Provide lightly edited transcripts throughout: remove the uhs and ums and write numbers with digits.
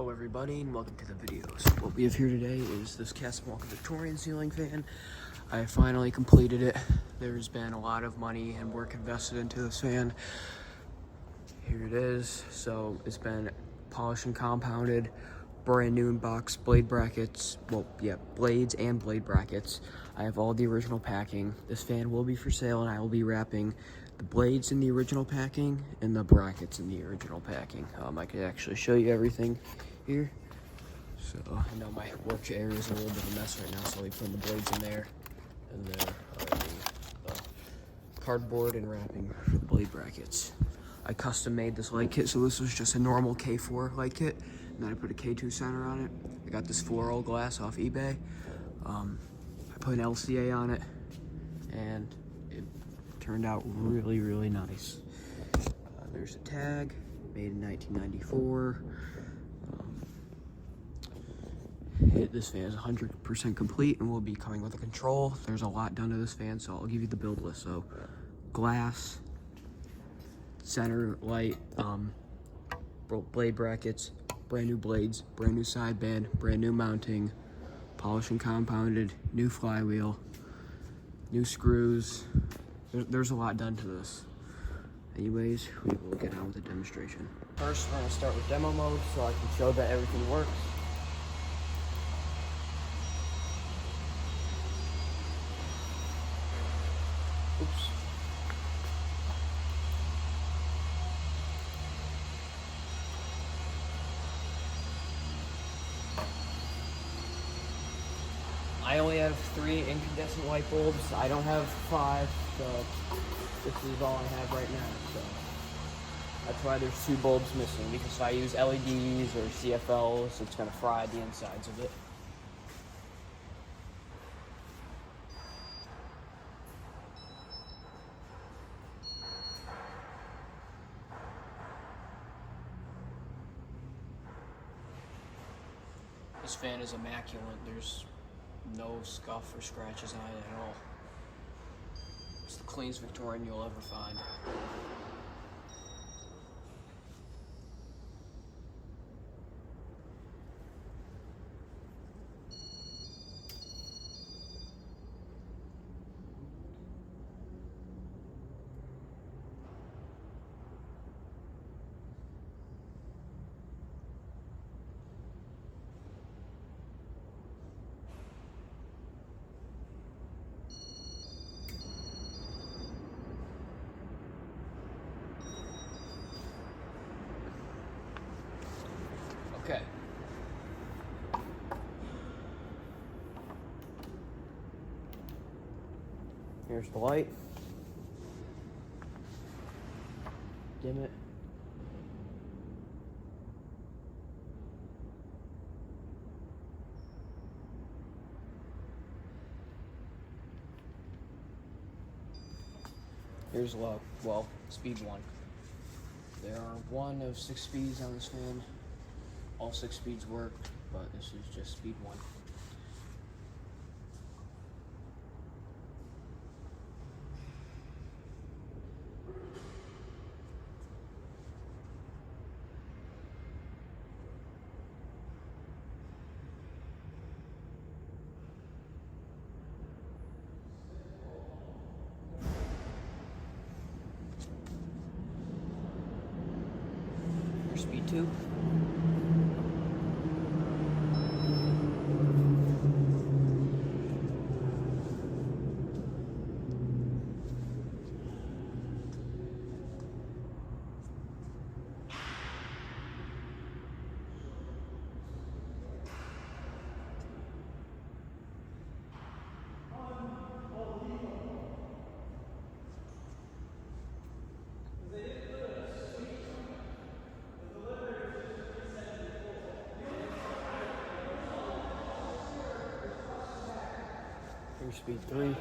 Hello everybody and welcome to the video. So what we have here today is this Casablanca Victorian ceiling fan. I finally completed it. There's been a lot of money and work invested into this fan. Here it is. So it's been polished and compounded, brand new in box, blade brackets, blades and blade brackets. I have all the original packing. This fan will be for sale and I will be wrapping the blades in the original packing and the brackets in the original packing. I could actually show you everything here. So I know my work area is a little bit of a mess right now, so I'll be putting the blades in there, and there are the cardboard and wrapping for the blade brackets. I custom made this light kit, so this was just a normal K4 light kit, and then I put a K2 center on it. I got this floral glass off eBay. I put an LCA on it, and it turned out really, really nice. There's a tag, made in 1994. This fan is 100% complete and will be coming with a control. There's a lot done to this fan, so I'll give you the build list. So, glass, center light, blade brackets, brand new blades, brand new sideband, brand new mounting, polished and compounded, new flywheel, new screws. There's a lot done to this. Anyways, we will get on with the demonstration. First, we're going to start with demo mode so I can show that everything works. Oops. I only have 3 incandescent light bulbs. I don't have 5, so this is all I have right now. So that's why there's 2 bulbs missing, because if I use LEDs or CFLs, it's gonna fry the insides of it. This fan is immaculate. There's no scuff or scratches on it at all. It's the cleanest Victorian you'll ever find. Okay. Here's the light. Dim it. Here's low. Well, speed 1. There are 1 of 6 speeds on this fan. All 6 speeds work, but this is just speed 1. Here's speed 2. Here's speed 3.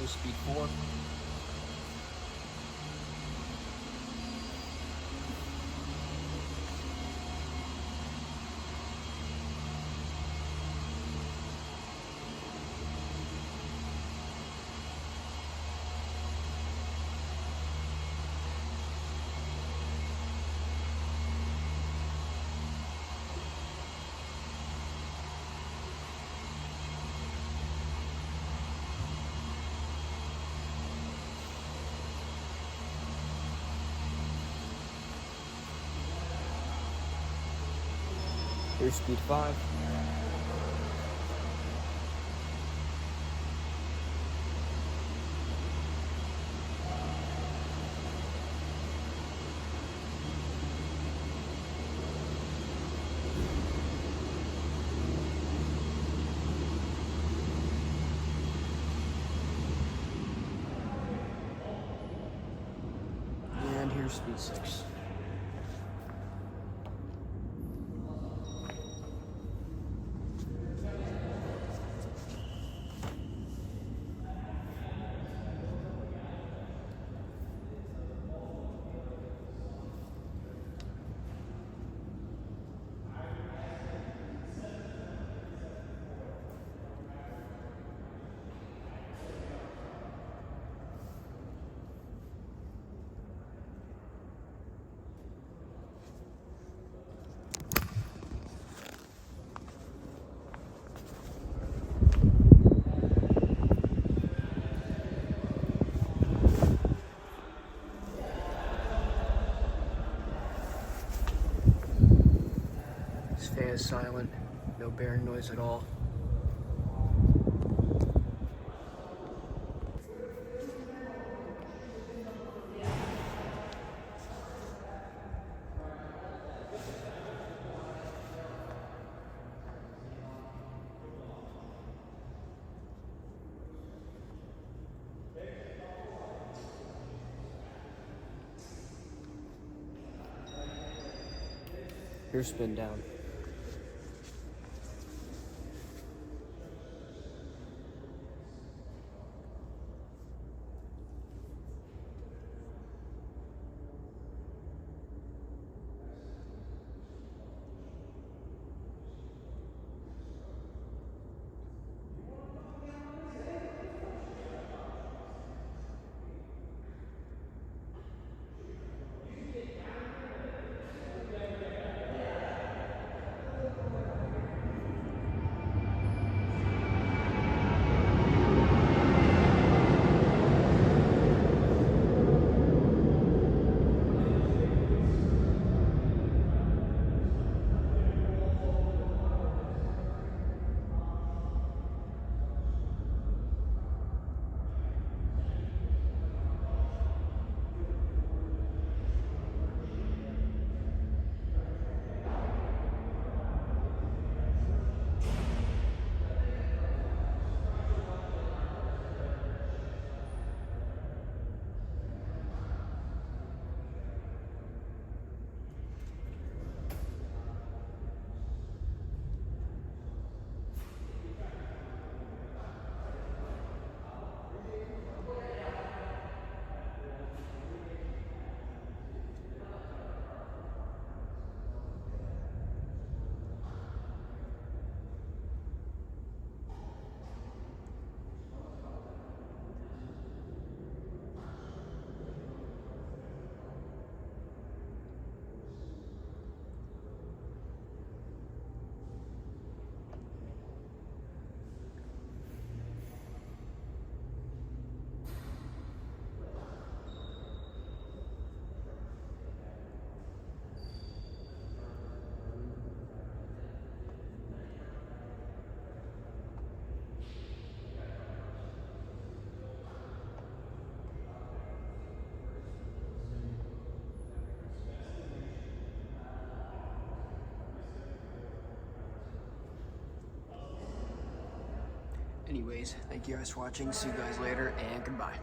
Here's speed 4. Here's speed 5. And here's speed 6. This fan is silent, no bearing noise at all. Here's spin down. Anyways, thank you guys for watching. See you guys later, and goodbye.